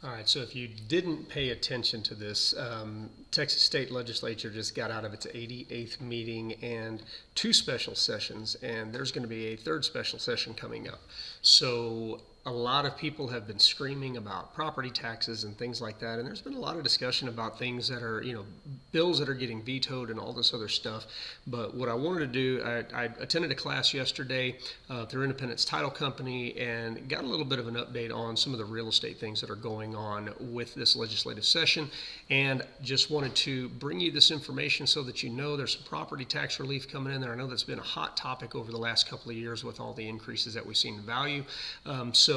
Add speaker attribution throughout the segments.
Speaker 1: All right, so if you didn't pay attention to this, Texas State Legislature just got out of its 88th meeting and two special sessions, and there's going to be a third special session coming up. So a lot of people have been screaming about property taxes and things like that, and there's been a lot of discussion about things that are, bills that are getting vetoed and all this other stuff. But what I wanted to do, I attended a class yesterday through Independence Title Company and got a little bit of an update on some of the real estate things that are going on with this legislative session, and just wanted to bring you this information so that you know there's some property tax relief coming in there. I know that's been a hot topic over the last couple of years with all the increases that we've seen in value. So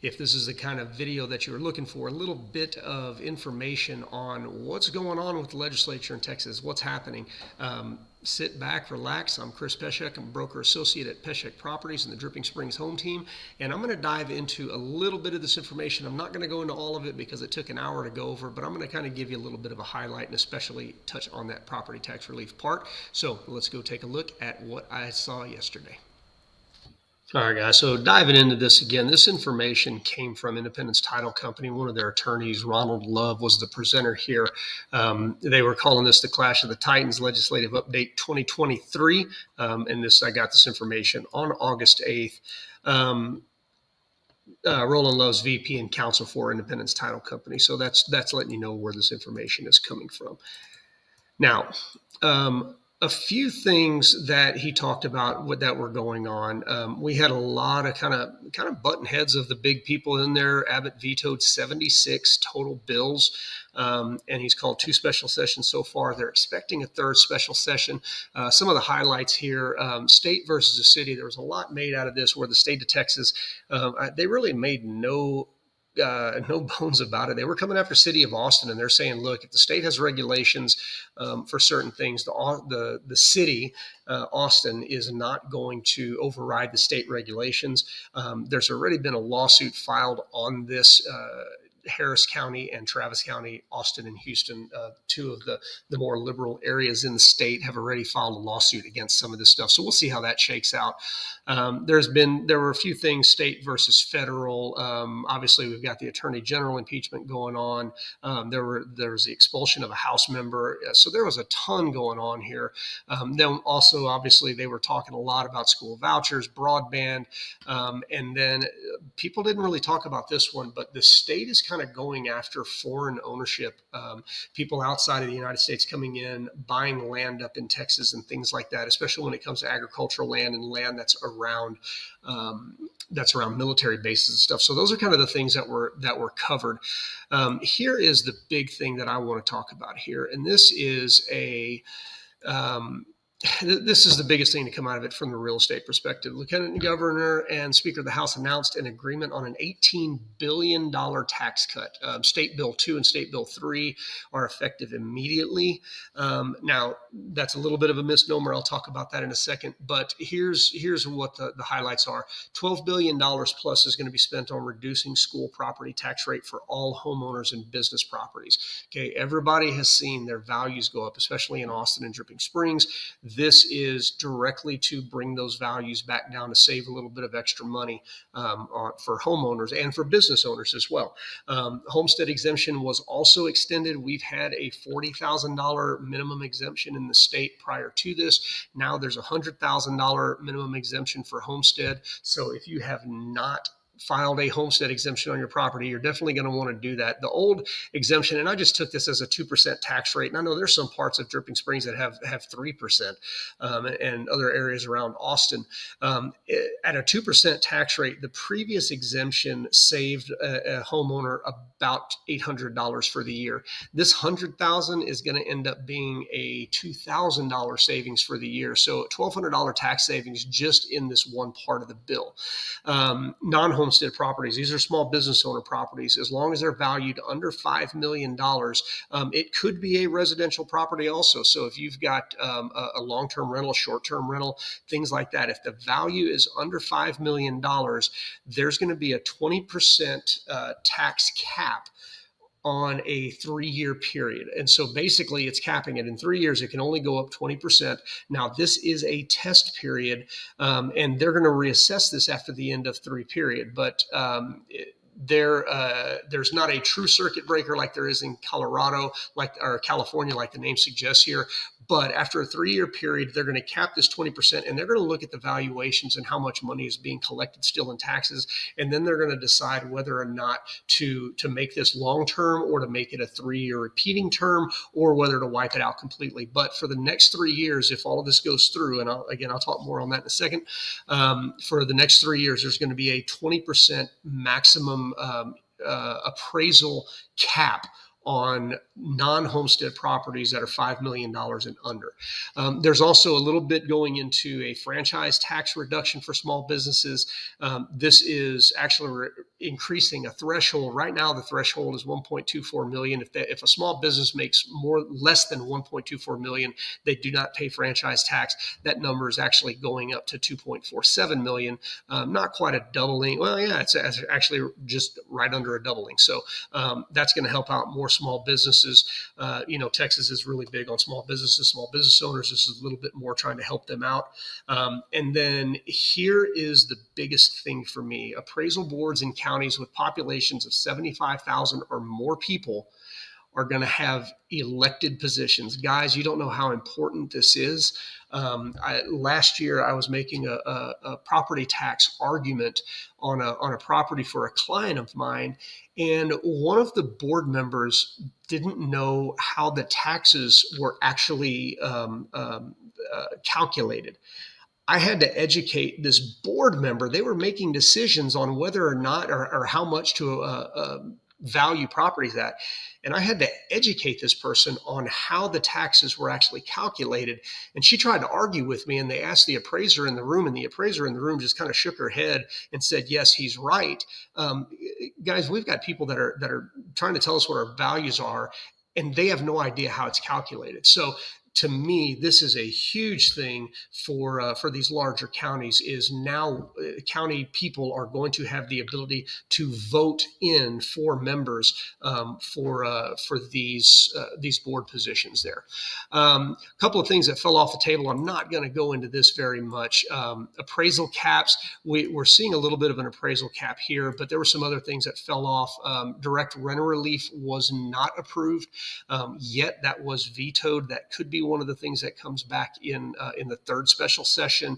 Speaker 1: if this is the kind of video that you were looking for, a little bit of information on what's going on with the legislature in Texas, what's happening, sit back, relax. I'm Chris Peshek. I'm a broker associate at Peshek Properties in the Dripping Springs home team, and I'm going to dive into a little bit of this information. I'm not going to go into all of it because it took an hour to go over, but I'm going to kind of give you a little bit of a highlight and especially touch on that property tax relief part. So let's go take a look at what I saw yesterday. All right, guys. So diving into this again, this information came from Independence Title Company. One of their attorneys, Ronald Love, was the presenter here. They were calling this the Clash of the Titans Legislative Update 2023. And I got this information on August 8th. Roland Love's VP and counsel for Independence Title Company. So that's letting you know where this information is coming from. Now, a few things that he talked about that were going on. We had a lot of kind of button heads of the big people in there. Abbott vetoed 76 total bills, and he's called two special sessions so far. They're expecting a third special session. Some of the highlights here: state versus the city. There was a lot made out of this, where the state of Texas, they really made no bones about it. They were coming after city of Austin, and they're saying, look, if the state has regulations for certain things, the city, Austin, is not going to override the state regulations. There's already been a lawsuit filed on this. Harris County and Travis County, Austin and Houston, two of the more liberal areas in the state, have already filed a lawsuit against some of this stuff. So we'll see how that shakes out. There were a few things, state versus federal. Obviously, we've got the Attorney General impeachment going on. There was the expulsion of a House member. So there was a ton going on here. Then also, obviously, they were talking a lot about school vouchers, broadband, and then people didn't really talk about this one, but the state is kind of going after foreign ownership, people outside of the United States coming in, buying land up in Texas and things like that, especially when it comes to agricultural land and land that's around military bases and stuff. So those are kind of the things that were covered. Here is the big thing that I want to talk about here, and this is this is the biggest thing to come out of it from the real estate perspective. Lieutenant Governor and Speaker of the House announced an agreement on an $18 billion tax cut. State Bill 2 and State Bill 3 are effective immediately. Now, that's a little bit of a misnomer. I'll talk about that in a second. But here's what the highlights are. $12 billion plus is going to be spent on reducing school property tax rate for all homeowners and business properties. Okay, everybody has seen their values go up, especially in Austin and Dripping Springs. This is directly to bring those values back down to save a little bit of extra money for homeowners and for business owners as well. Homestead exemption was also extended. We've had a $40,000 minimum exemption in the state prior to this. Now there's a $100,000 minimum exemption for homestead. So if you have not filed a homestead exemption on your property, you're definitely going to want to do that. The old exemption, and I just took this as a 2% tax rate, and I know there's some parts of Dripping Springs that have 3%, and other areas around Austin. At a 2% tax rate, the previous exemption saved a homeowner about $800 for the year. This $100,000 is going to end up being a $2,000 savings for the year. So $1,200 tax savings just in this one part of the bill. Non-homestead properties, these are small business owner properties. As long as they're valued under $5 million, it could be a residential property also. So if you've got a long-term rental, short-term rental, things like that, if the value is under $5 million, there's going to be a 20% tax cap on a 3-year period. And so basically it's capping it. In 3 years, it can only go up 20%. Now, this is a test period, and they're going to reassess this after the end of 3 period. But there's not a true circuit breaker like there is in Colorado, or California, like the name suggests here. But after a 3-year period, they're going to cap this 20%, and they're going to look at the valuations and how much money is being collected still in taxes. And then they're going to decide whether or not to make this long-term or to make it a 3-year repeating term, or whether to wipe it out completely. But for the next 3 years, if all of this goes through, and I'll talk more on that in a second, for the next 3 years, there's going to be a 20% maximum appraisal cap on non-homestead properties that are $5 million and under. There's also a little bit going into a franchise tax reduction for small businesses. This is actually increasing a threshold. Right now, the threshold is 1.24 million. If a small business makes less than 1.24 million, they do not pay franchise tax. That number is actually going up to 2.47 million. Not quite a doubling. Well, yeah, it's actually just right under a doubling. So that's going to help out more small businesses. Texas is really big on small businesses, small business owners. This is a little bit more trying to help them out. And then here is the biggest thing for me. Appraisal boards in counties with populations of 75,000 or more people are going to have elected positions. Guys, you don't know how important this is. Last year, I was making a property tax argument on a property for a client of mine, and one of the board members didn't know how the taxes were actually calculated. I had to educate this board member. They were making decisions on whether or not or how much to value properties at. And I had to educate this person on how the taxes were actually calculated. And she tried to argue with me, and they asked the appraiser in the room, and the appraiser in the room just kind of shook her head and said, yes, he's right. Guys, we've got people that are trying to tell us what our values are, and they have no idea how it's calculated. So to me, this is a huge thing for these larger counties. Is now county people are going to have the ability to vote in for members for these board positions there. A couple of things that fell off the table. I'm not going to go into this very much. Appraisal caps. We're seeing a little bit of an appraisal cap here, but there were some other things that fell off. Direct renter relief was not approved yet. That was vetoed. That could be one of the things that comes back in the third special session.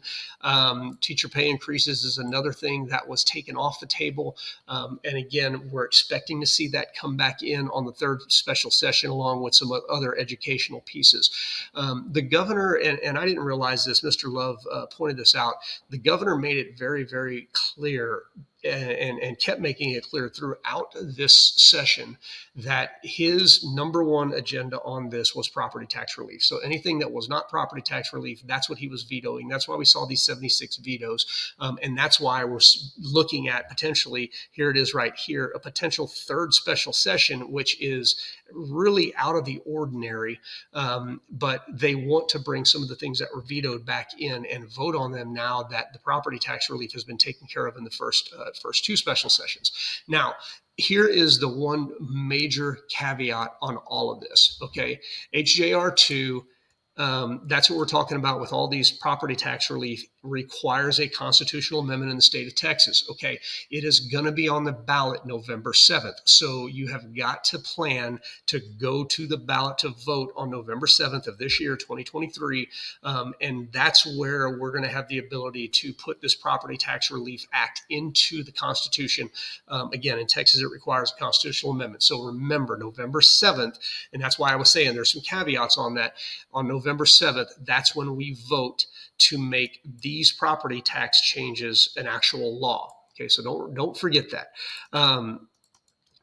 Speaker 1: Teacher pay increases is another thing that was taken off the table. And again, we're expecting to see that come back in on the third special session, along with some other educational pieces. The governor, and I didn't realize this, Mr. Love pointed this out, the governor made it very, very clear and kept making it clear throughout this session that his number one agenda on this was property tax relief. So anything that was not property tax relief, that's what he was vetoing. That's why we saw these 76 vetoes. And that's why we're looking at potentially, here it is right here, a potential third special session, which is really out of the ordinary. But they want to bring some of the things that were vetoed back in and vote on them now that the property tax relief has been taken care of in the first two special sessions. Now, here is the one major caveat on all of this. Okay, HJR 2, that's what we're talking about with all these property tax relief, requires a constitutional amendment in the state of Texas. Okay, it is going to be on the ballot November 7th. So you have got to plan to go to the ballot to vote on November 7th of this year, 2023. And that's where we're going to have the ability to put this Property Tax Relief Act into the Constitution. Again, in Texas, it requires a constitutional amendment. So remember, November 7th, and that's why I was saying there's some caveats on that. On November 7th, that's when we vote to make these property tax changes an actual law. Okay, so don't forget that.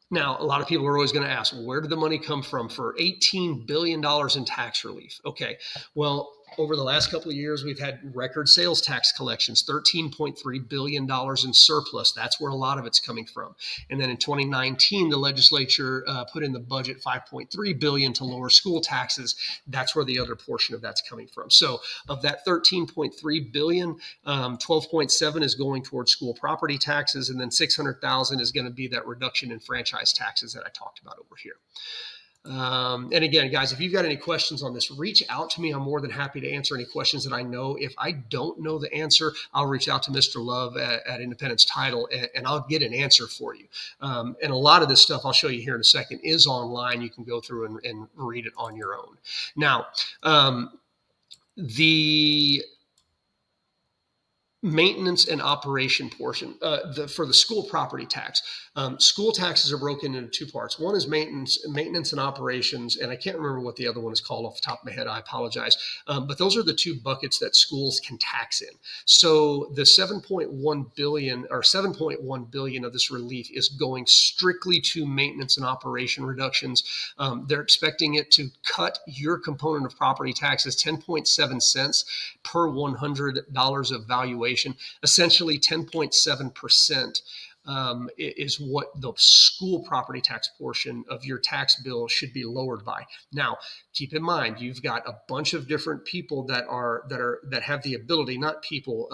Speaker 1: Now, a lot of people are always going to ask, well, where did the money come from for $18 billion in tax relief? Okay, well, over the last couple of years, we've had record sales tax collections, $13.3 billion in surplus. That's where a lot of it's coming from. And then in 2019, the legislature put in the budget $5.3 billion to lower school taxes. That's where the other portion of that's coming from. So of that $13.3 billion, 12.7 is going towards school property taxes, and then $600,000 is going to be that reduction in franchise taxes that I talked about over here. And again, guys, if you've got any questions on this, reach out to me. I'm more than happy to answer any questions that I know. If I don't know the answer, I'll reach out to Mr. Love at Independence Title, and I'll get an answer for you. And a lot of this stuff I'll show you here in a second is online. You can go through and read it on your own. Now, the maintenance and operation portion for the school property tax. School taxes are broken into two parts. One is maintenance and operations, and I can't remember what the other one is called off the top of my head. I apologize. But those are the two buckets that schools can tax in. So the 7.1 billion of this relief is going strictly to maintenance and operation reductions. They're expecting it to cut your component of property taxes 10.7 cents per $100 of valuation, essentially 10.7%. Is what the school property tax portion of your tax bill should be lowered by. Now, keep in mind, you've got a bunch of different people that have the ability, not people,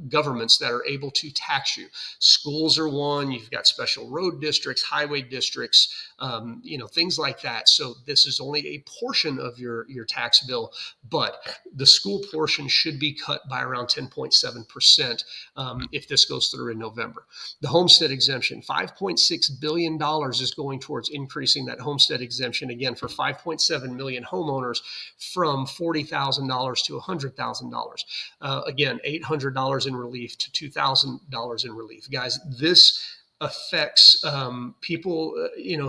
Speaker 1: governments that are able to tax you. Schools are one. You've got special road districts, highway districts, things like that. So this is only a portion of your tax bill, but the school portion should be cut by around 10.7% if this goes through in November. The homestead exemption, $5.6 billion is going towards increasing that homestead exemption again for 5.7 million homeowners from $40,000 to $100,000. Again, $800 in relief to $2,000 in relief. Guys, this affects people,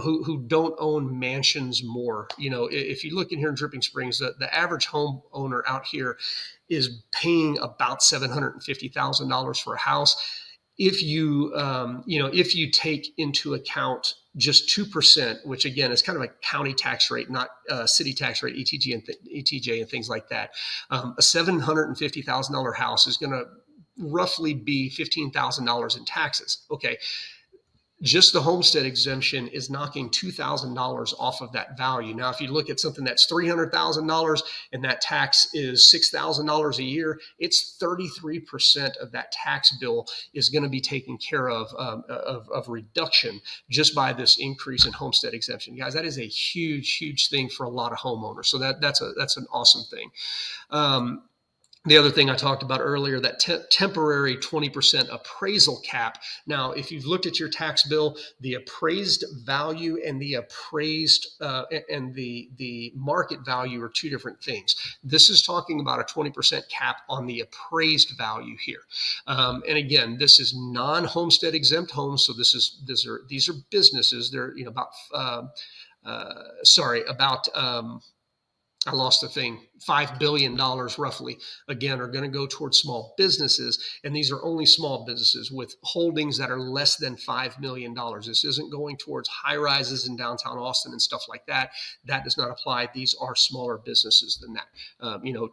Speaker 1: who don't own mansions more. If you look in here in Dripping Springs, the average homeowner out here is paying about $750,000 for a house. If you take into account just 2%, which again is kind of a county tax rate, not city tax rate, ETJ and things like that, a $750,000 house is going to roughly be $15,000 in taxes. Okay. Just the homestead exemption is knocking $2,000 off of that value. Now, if you look at something that's $300,000 and that tax is $6,000 a year, it's 33% of that tax bill is going to be taken care of reduction just by this increase in homestead exemption. Guys, that is a huge, huge thing for a lot of homeowners. So that's an awesome thing. The other thing I talked about earlier, that temporary 20% appraisal cap. Now, if you've looked at your tax bill, the appraised value and the appraised and the market value are two different things. This is talking about a 20% cap on the appraised value here. And again, this is non-homestead exempt homes. So these are businesses. They're I lost the thing, $5 billion roughly, again, are going to go towards small businesses. And these are only small businesses with holdings that are less than $5 million. This isn't going towards high rises in downtown Austin and stuff like that. That does not apply. These are smaller businesses than that.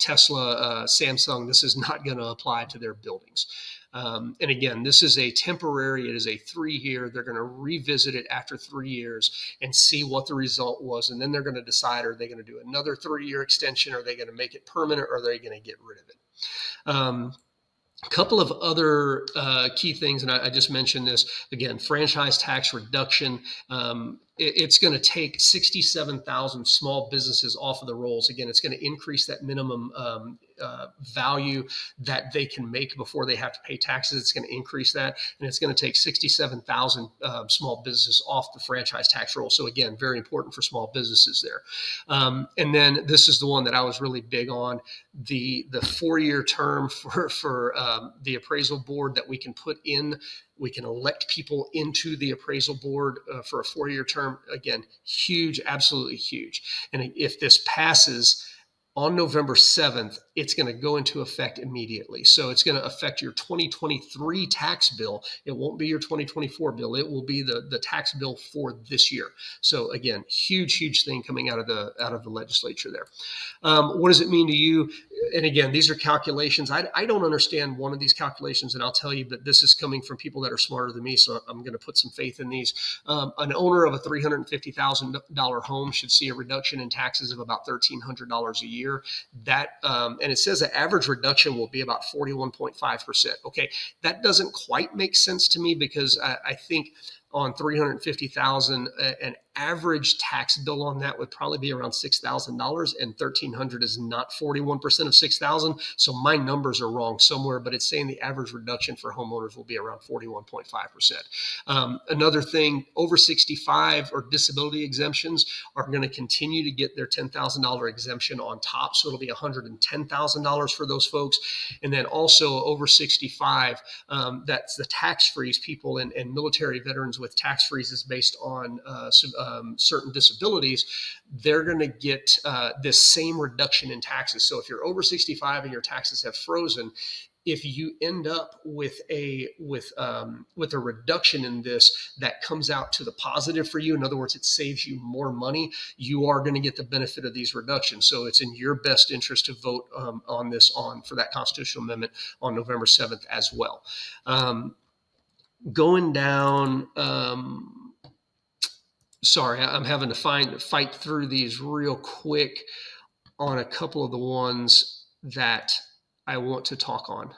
Speaker 1: Tesla, Samsung, this is not going to apply to their buildings. And again, this is a temporary, it is a 3-year. They're going to revisit it after 3 years and see what the result was. And then they're going to decide, are they going to do another 3-year extension? Are they going to make it permanent? Or are they going to get rid of it? A couple of other key things, and I just mentioned this, again, franchise tax reduction. It's going to take 67,000 small businesses off of the rolls. Again, it's going to increase that minimum value that they can make before they have to pay taxes. It's going to increase that, and it's going to take 67,000 small businesses off the franchise tax roll. So again, very important for small businesses there. And then this is the one that I was really big on, the 4-year term for the appraisal board that we can put in. We can elect people into the appraisal board for a 4-year term. Again, huge, absolutely huge. And if this passes on November 7th, it's going to go into effect immediately. So it's going to affect your 2023 tax bill. It won't be your 2024 bill. It will be the tax bill for this year. So again, huge, huge thing coming out of the legislature there. What does it mean to you? And again, these are calculations. I don't understand one of these calculations, and I'll tell you, but this is coming from people that are smarter than me, so I'm going to put some faith in these. An owner of a $350,000 home should see a reduction in taxes of about $1,300 a year. That and it says the average reduction will be about 41.5%. Okay, that doesn't quite make sense to me, because I think on $350,000, an average tax bill on that would probably be around $6,000, and $1,300 is not 41% of 6,000. So my numbers are wrong somewhere, but it's saying the average reduction for homeowners will be around 41.5%. Another thing, over 65 or disability exemptions are going to continue to get their $10,000 exemption on top. So it'll be $110,000 for those folks. And then also over 65, that's the tax freeze people and military veterans with tax freezes based on certain disabilities. They're going to get this same reduction in taxes. So if you're over 65 and your taxes have frozen, if you end up with a reduction in this that comes out to the positive for you, in other words, it saves you more money, you are going to get the benefit of these reductions. So it's in your best interest to vote on this for that constitutional amendment on November 7th as well. Going down. Sorry, I'm having to fight through these real quick on a couple of the ones that I want to talk on.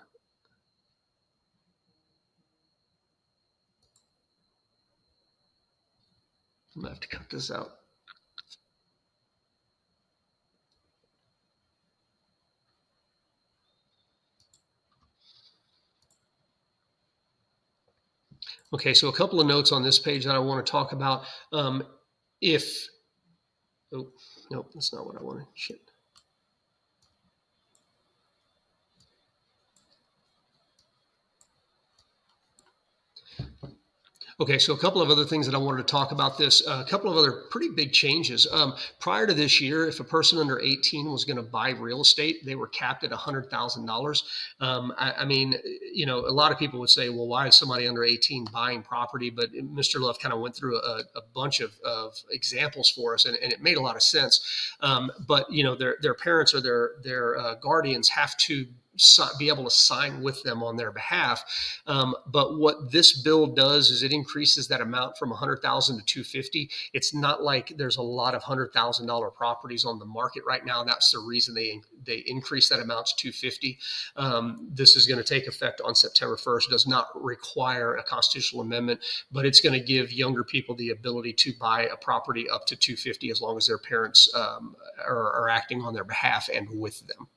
Speaker 1: I'm gonna have to cut this out. Okay, so a couple of notes on this page that I want to talk about. Oh, no, that's not what I wanted. Shit. Okay, so a couple of other things that I wanted to talk about this, a couple of other pretty big changes. Prior to this year, if a person under 18 was going to buy real estate, they were capped at $100,000. I mean, you know, a lot of people would say, well, why is somebody under 18 buying property? But Mr. Love kind of went through a bunch of examples for us, and it made a lot of sense. But, you know, their parents or their guardians have to be able to sign with them on their behalf. But what this bill does is it increases that amount from 100,000 to 250. It's not like there's a lot of $100,000 properties on the market right now. That's the reason they increase that amount to 250. This is going to take effect on September 1st. It does not require a constitutional amendment, but it's going to give younger people the ability to buy a property up to 250 as long as their parents are acting on their behalf and with them.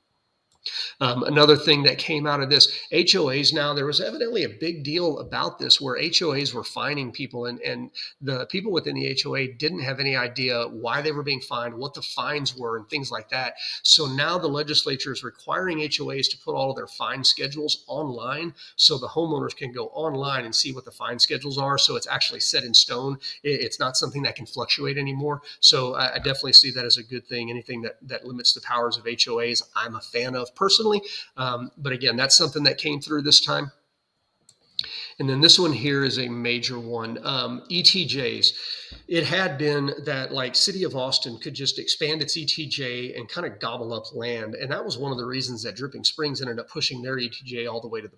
Speaker 1: Another thing that came out of this, HOAs now, there was evidently a big deal about this where HOAs were fining people, and the people within the HOA didn't have any idea why they were being fined, what the fines were, and things like that. So now the legislature is requiring HOAs to put all of their fine schedules online so the homeowners can go online and see what the fine schedules are. So it's actually set in stone. It's not something that can fluctuate anymore. So I definitely see that as a good thing. Anything that limits the powers of HOAs, I'm a fan of personally. But again, that's something that came through this time. And then this one here is a major one. ETJs. It had been that like City of Austin could just expand its ETJ and kind of gobble up land. And that was one of the reasons that Dripping Springs ended up pushing their ETJ all the way to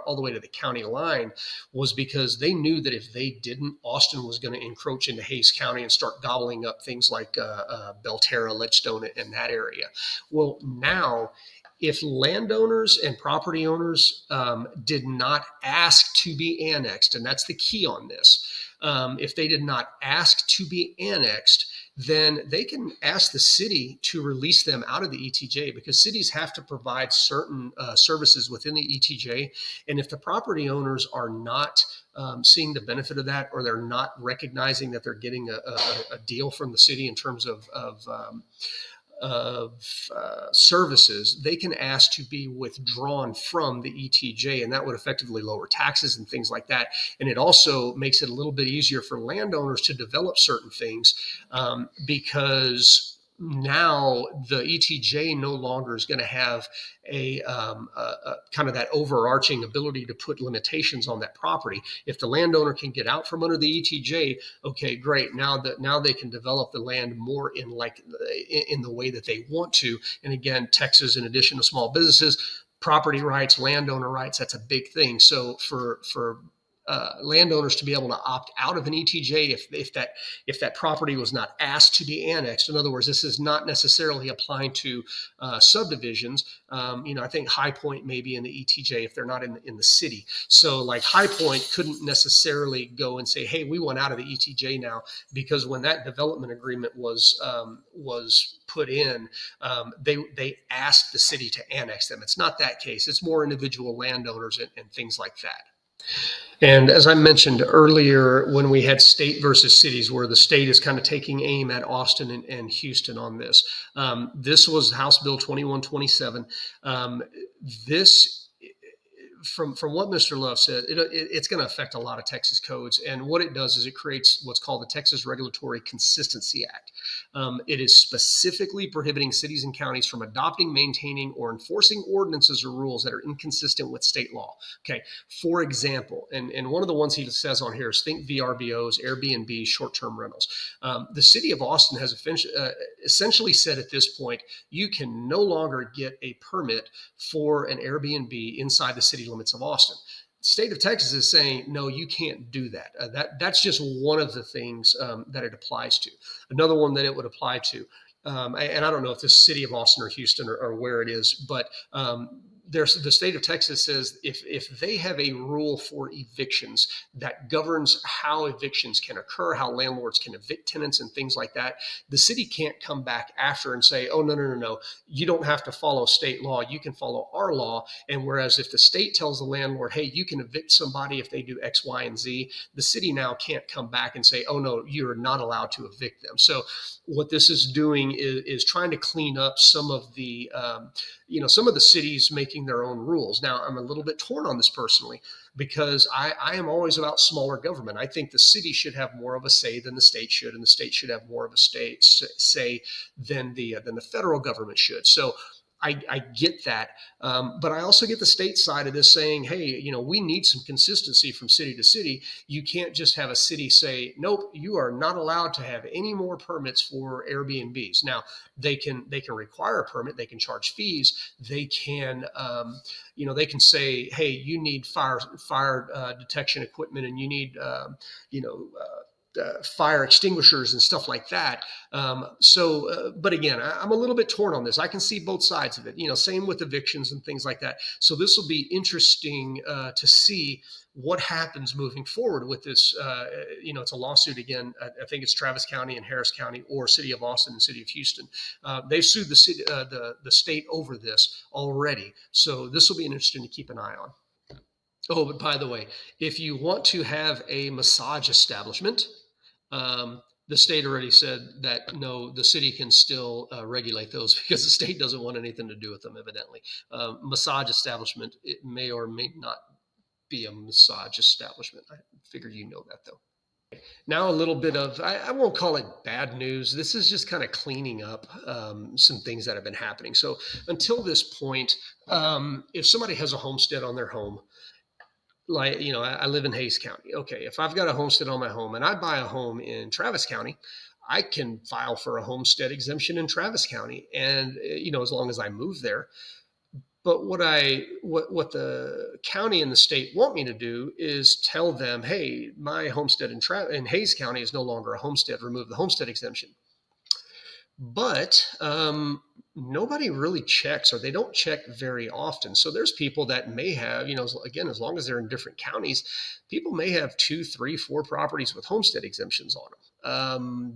Speaker 1: all the way to the county line, was because they knew that if they didn't, Austin was going to encroach into Hayes County and start gobbling up things like Belterra, Ledgestone, and that area. Well, now, if landowners and property owners did not ask to be annexed, and that's the key on this, if they did not ask to be annexed, then they can ask the city to release them out of the ETJ, because cities have to provide certain services within the ETJ. And if the property owners are not seeing the benefit of that, or they're not recognizing that they're getting a deal from the city in terms of services, they can ask to be withdrawn from the ETJ, and that would effectively lower taxes and things like that. And it also makes it a little bit easier for landowners to develop certain things, because now the ETJ no longer is going to have a kind of that overarching ability to put limitations on that property. If the landowner can get out from under the ETJ, okay, great. Now they can develop the land more in the way that they want to. And again, Texas, in addition to small businesses, property rights, landowner rights, that's a big thing. So for landowners to be able to opt out of an ETJ if that property was not asked to be annexed. In other words, this is not necessarily applying to subdivisions. I think High Point may be in the ETJ if they're not in the city. So like High Point couldn't necessarily go and say, hey, we want out of the ETJ now, because when that development agreement was put in, they asked the city to annex them. It's not that case. It's more individual landowners and things like that. And as I mentioned earlier, when we had state versus cities, where the state is kind of taking aim at Austin and Houston on this, this was House Bill 2127. This, from what Mr. Love said, it's going to affect a lot of Texas codes. And what it does is it creates what's called the Texas Regulatory Consistency Act. It is specifically prohibiting cities and counties from adopting, maintaining, or enforcing ordinances or rules that are inconsistent with state law. Okay, for example, and one of the ones he says on here is think VRBOs, Airbnb, short-term rentals. The city of Austin has essentially said at this point, you can no longer get a permit for an Airbnb inside the city limits of Austin. The state of Texas is saying, no, you can't do that. That's just one of the things that it applies to. Another one that it would apply to, and I don't know if this city of Austin or Houston or where it is, but the state of Texas says if they have a rule for evictions that governs how evictions can occur, how landlords can evict tenants and things like that, the city can't come back after and say, oh, no, you don't have to follow state law. You can follow our law. And whereas if the state tells the landlord, hey, you can evict somebody if they do X, Y, and Z, the city now can't come back and say, oh, no, you're not allowed to evict them. So what this is doing is trying to clean up some of the cities making their own rules. Now, I'm a little bit torn on this personally, because I am always about smaller government. I think the city should have more of a say than the state should, and the state should have more of a say than the federal government should. So I get that. But I also get the state side of this saying, hey, we need some consistency from city to city. You can't just have a city say, nope, you are not allowed to have any more permits for Airbnbs. Now, they can require a permit. They can charge fees. They can, they can say, hey, you need fire detection equipment, and you need, fire extinguishers and stuff like that. But again, I'm a little bit torn on this. I can see both sides of it, same with evictions and things like that. So this will be interesting to see what happens moving forward with this. It's a lawsuit again. I think it's Travis County and Harris County, or City of Austin and City of Houston. They've sued the city, the state over this already. So this will be interesting to keep an eye on. Oh, but by the way, if you want to have a massage establishment, the state already said that no, the city can still regulate those, because the state doesn't want anything to do with them, evidently. Massage establishment, it may or may not be a massage establishment. I figure you know that, though. Now a little bit of, I won't call it bad news. This is just kind of cleaning up some things that have been happening. So until this point, if somebody has a homestead on their home, like, I live in Hays County. Okay, if I've got a homestead on my home and I buy a home in Travis County, I can file for a homestead exemption in Travis County, and as long as I move there. But what the county and the state want me to do is tell them, hey, my homestead in Hays County is no longer a homestead. Remove the homestead exemption. But nobody really checks, or they don't check very often. So there's people that may have, again, as long as they're in different counties, people may have 2, 3, 4 properties with homestead exemptions on them.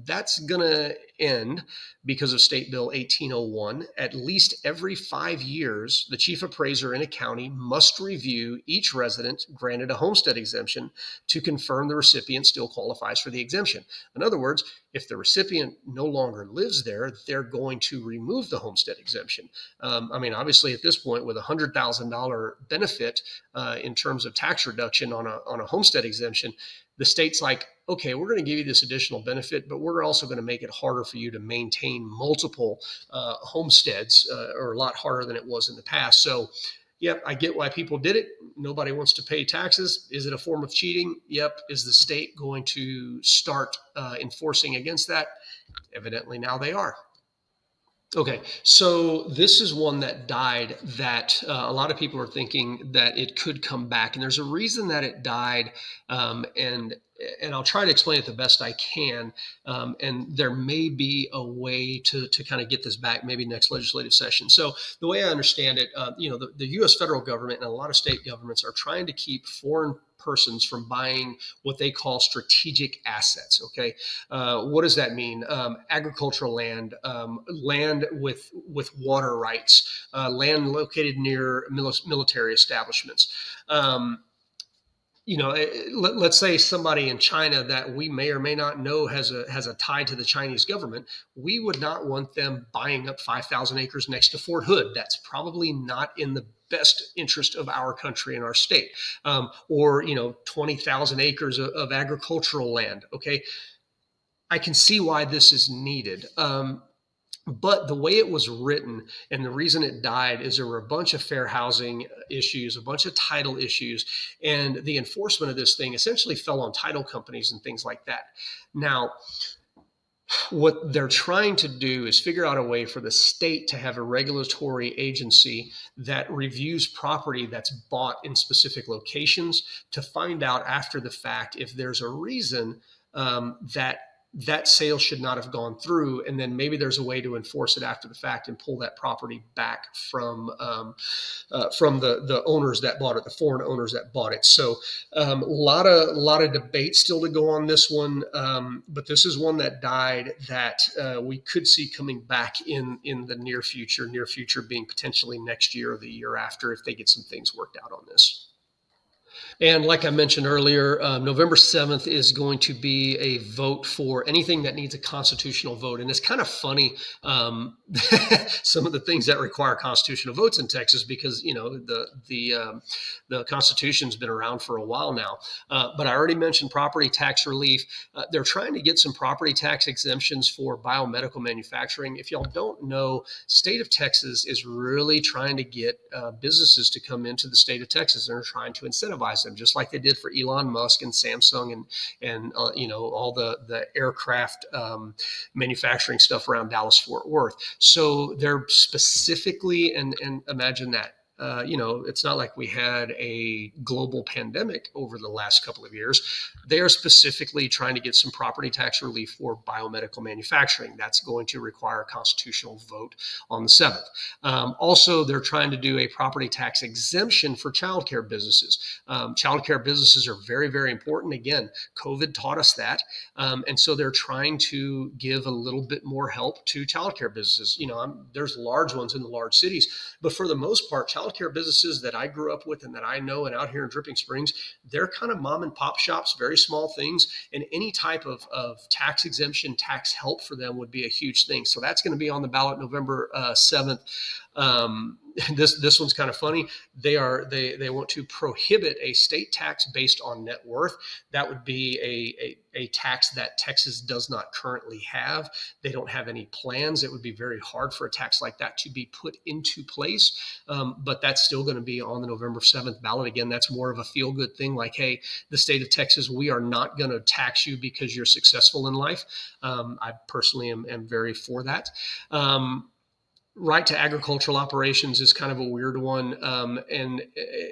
Speaker 1: That's going to end because of State Bill 1801. At least every 5 years, the chief appraiser in a county must review each resident granted a homestead exemption to confirm the recipient still qualifies for the exemption. In other words, if the recipient no longer lives there, they're going to remove the homestead exemption. Obviously at this point, with a $100,000 benefit in terms of tax reduction on a homestead exemption, the state's like, okay, we're going to give you this additional benefit, but we're also going to make it harder for you to maintain multiple homesteads, or a lot harder than it was in the past. So, yep, I get why people did it. Nobody wants to pay taxes. Is it a form of cheating? Yep. Is the state going to start enforcing against that? Evidently now they are. Okay, so this is one that died that a lot of people are thinking that it could come back, and there's a reason that it died, and I'll try to explain it the best I can. And there may be a way to kind of get this back, maybe next legislative session. So the way I understand it, the U.S. federal government and a lot of state governments are trying to keep foreign persons from buying what they call strategic assets. Okay, what does that mean? Agricultural land, land with water rights, land located near military establishments. Let's say somebody in China that we may or may not know has a tie to the Chinese government. We would not want them buying up 5,000 acres next to Fort Hood. That's probably not in the best interest of our country and our state. Or 20,000 acres of agricultural land. Okay, I can see why this is needed. But the way it was written and the reason it died is there were a bunch of fair housing issues, a bunch of title issues, and the enforcement of this thing essentially fell on title companies and things like that. Now, what they're trying to do is figure out a way for the state to have a regulatory agency that reviews property that's bought in specific locations to find out after the fact if there's a reason that sale should not have gone through, and then maybe there's a way to enforce it after the fact and pull that property back from the owners that bought it, the foreign owners that bought it. So a lot of debate still to go on this one, but this is one that died that we could see coming back in the near future. Near future being potentially next year or the year after if they get some things worked out on this. And like I mentioned earlier, November 7th is going to be a vote for anything that needs a constitutional vote. And it's kind of funny, some of the things that require constitutional votes in Texas, because, the Constitution's been around for a while now. But I already mentioned property tax relief. They're trying to get some property tax exemptions for biomedical manufacturing. If y'all don't know, state of Texas is really trying to get businesses to come into the state of Texas, and are trying to incentivize them, just like they did for Elon Musk and Samsung and all the aircraft manufacturing stuff around Dallas Fort Worth. So they're specifically, and imagine that. It's not like we had a global pandemic over the last couple of years. They are specifically trying to get some property tax relief for biomedical manufacturing. That's going to require a constitutional vote on the 7th. Also, they're trying to do a property tax exemption for childcare businesses. Childcare businesses are very, very important. Again, COVID taught us that. And so they're trying to give a little bit more help to childcare businesses. There's large ones in the large cities, but for the most part, childcare businesses that I grew up with and that I know and out here in Dripping Springs, they're kind of mom and pop shops, very small things. And any type of tax exemption, tax help for them would be a huge thing. So that's going to be on the ballot November 7th. This one's kind of funny. They want to prohibit a state tax based on net worth. That would be a tax that Texas does not currently have. They don't have any plans. It would be very hard for a tax like that to be put into place. But that's still going to be on the November 7th ballot. Again, that's more of a feel good thing. Like, hey, the state of Texas, we are not going to tax you because you're successful in life. I personally am very for that. Right to agricultural operations is kind of a weird one. And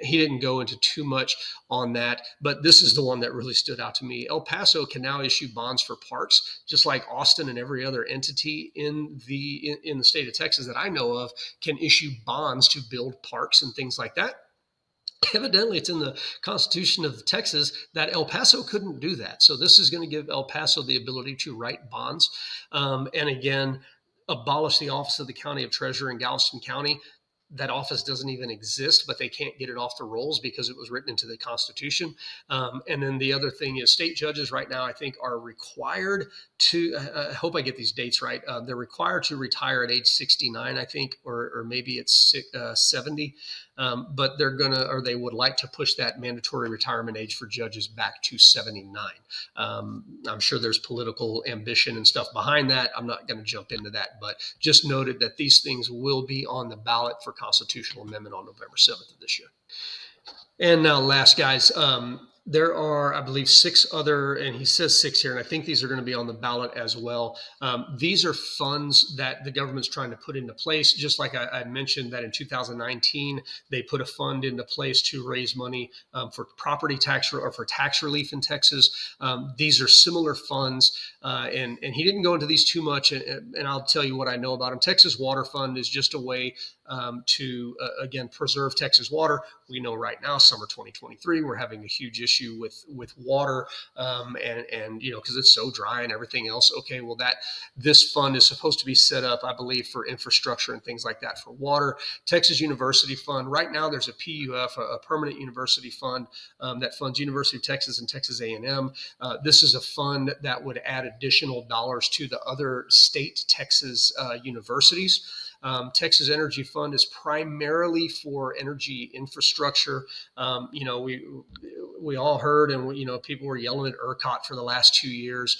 Speaker 1: he didn't go into too much on that, but this is the one that really stood out to me. El Paso can now issue bonds for parks, just like Austin and every other entity in the state of Texas that I know of can issue bonds to build parks and things like that. Evidently, it's in the Constitution of Texas that El Paso couldn't do that. So this is going to give El Paso the ability to write bonds. And again, abolish the office of the county of treasurer in Galveston County. That office doesn't even exist, but they can't get it off the rolls because it was written into the Constitution. And then the other thing is state judges right now, I think, are required to, I hope I get these dates right. They're required to retire at age 69, I think, or maybe it's 70. But they would like to push that mandatory retirement age for judges back to 79. I'm sure there's political ambition and stuff behind that. I'm not going to jump into that, but just noted that these things will be on the ballot for constitutional amendment on November 7th of this year. And now last, guys, There are, I believe, six other, and he says six here, and I think these are going to be on the ballot as well. These are funds that the government's trying to put into place. Just like I mentioned that in 2019, they put a fund into place to raise money for property tax or for tax relief in Texas. These are similar funds, and he didn't go into these too much, and I'll tell you what I know about them. Texas Water Fund is just a way to again preserve Texas water. We know right now, summer 2023, we're having a huge issue with water, and because it's so dry and everything else. Okay, well this fund is supposed to be set up, I believe, for infrastructure and things like that for water. Texas University Fund. Right now, there's a PUF, a permanent university fund that funds University of Texas and Texas A&M. This is a fund that would add additional dollars to the other state Texas universities. Texas Energy Fund is primarily for energy infrastructure. We all heard, and people were yelling at ERCOT for the last 2 years,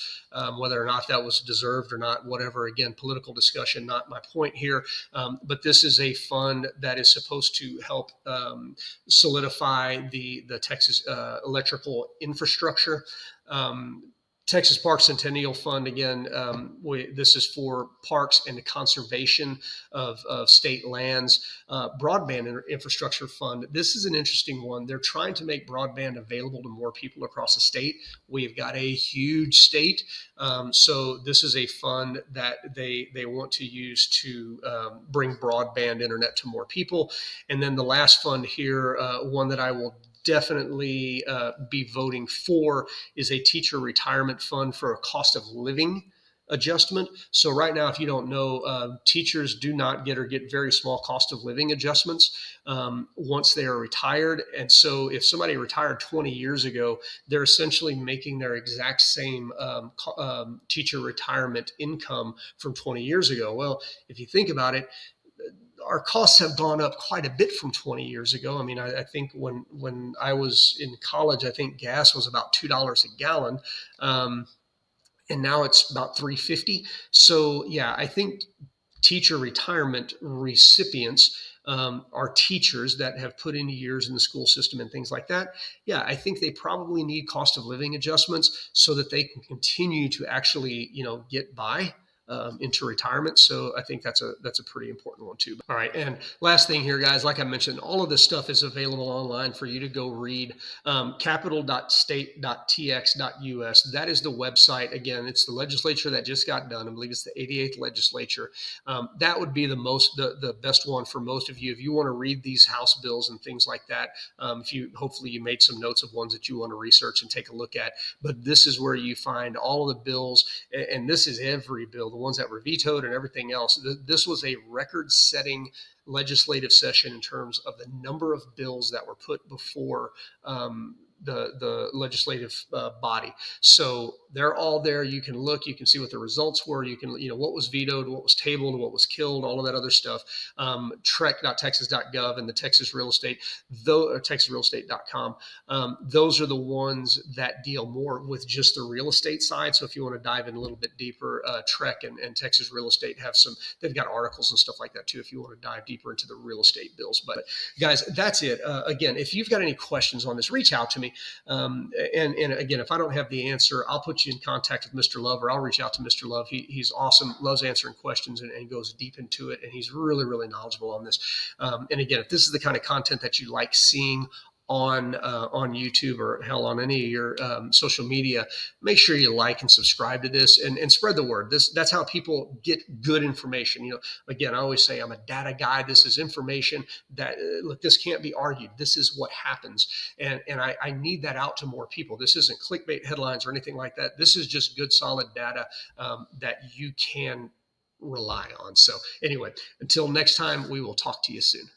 Speaker 1: whether or not that was deserved or not. Whatever. Again, political discussion, not my point here. But this is a fund that is supposed to help solidify the Texas electrical infrastructure. Texas Park Centennial Fund, again, this is for parks and the conservation of state lands. Broadband Infrastructure Fund, this is an interesting one. They're trying to make broadband available to more people across the state. We've got a huge state, so this is a fund that they want to use to bring broadband internet to more people. And then the last fund here, one that I will definitely be voting for, is a teacher retirement fund for a cost of living adjustment. So right now, if you don't know, teachers do not get very small cost of living adjustments once they are retired. And so if somebody retired 20 years ago, they're essentially making their exact same teacher retirement income from 20 years ago. Well, if you think about it, our costs have gone up quite a bit from 20 years ago. I mean, I think when I was in college, I think gas was about $2 a gallon. And now it's about $3.50. So yeah, I think teacher retirement recipients are teachers that have put in years in the school system and things like that. Yeah, I think they probably need cost of living adjustments so that they can continue to actually, get by into retirement. So I think that's a pretty important one too. All right. And last thing here, guys, like I mentioned, all of this stuff is available online for you to go read. Capital.state.tx.us. That is the website. Again, it's the legislature that just got done. I believe it's the 88th legislature. That would be the best one for most of you. If you want to read these House bills and things like that, hopefully you made some notes of ones that you want to research and take a look at. But this is where you find all of the bills, and this is every bill, the ones that were vetoed and everything else. This was a record-setting legislative session in terms of the number of bills that were put before the legislative body. So they're all there. You can look, you can see what the results were. You can, what was vetoed, what was tabled, what was killed, all of that other stuff. Trek.texas.gov and the Texas Real Estate, or TexasRealEstate.com. Those are the ones that deal more with just the real estate side. So if you want to dive in a little bit deeper, Trek and Texas Real Estate they've got articles and stuff like that too, if you want to dive deeper into the real estate bills. But guys, that's it. Again, if you've got any questions on this, reach out to me. And again, if I don't have the answer, I'll put you in contact with Mr. Love, or I'll reach out to Mr. Love. He's awesome, loves answering questions and goes deep into it. And he's really, really knowledgeable on this. And again, if this is the kind of content that you like seeing on YouTube or hell on any of your social media, make sure you like and subscribe to this and spread the word. That's how people get good information. Again, I always say I'm a data guy. This is information that look, this can't be argued. This is what happens, and I need that out to more people. This isn't clickbait headlines or anything like that. This is just good, solid data that you can rely on. So anyway, until next time, we will talk to you soon.